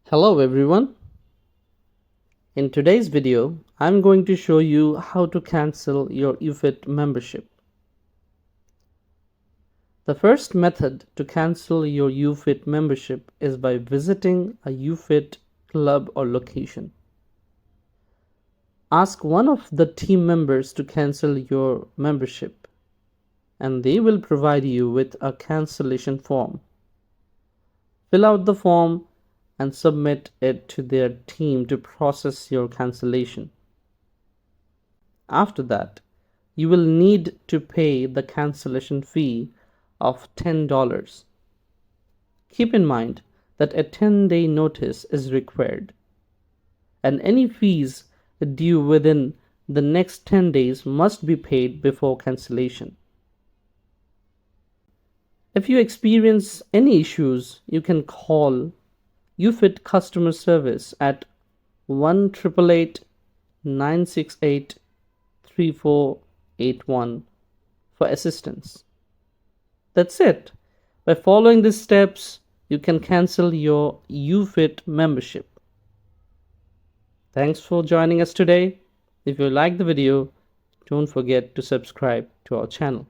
Hello everyone. In today's video, I'm going to show you how to cancel your Youfit membership. The first method to cancel your Youfit membership is by visiting a Youfit club or location. Ask one of the team members to cancel your membership, and they will provide you with a cancellation form. Fill out the form and submit it to their team to process your cancellation. After that, you will need to pay the cancellation fee of $10. Keep in mind that a 10-day notice is required, and any fees due within the next 10 days must be paid before cancellation. If you experience any issues, you can call Youfit customer service at 1-968-3481 for assistance. That's it. By following these steps, you can cancel your Youfit membership. Thanks for joining us today. If you liked the video, don't forget to subscribe to our channel.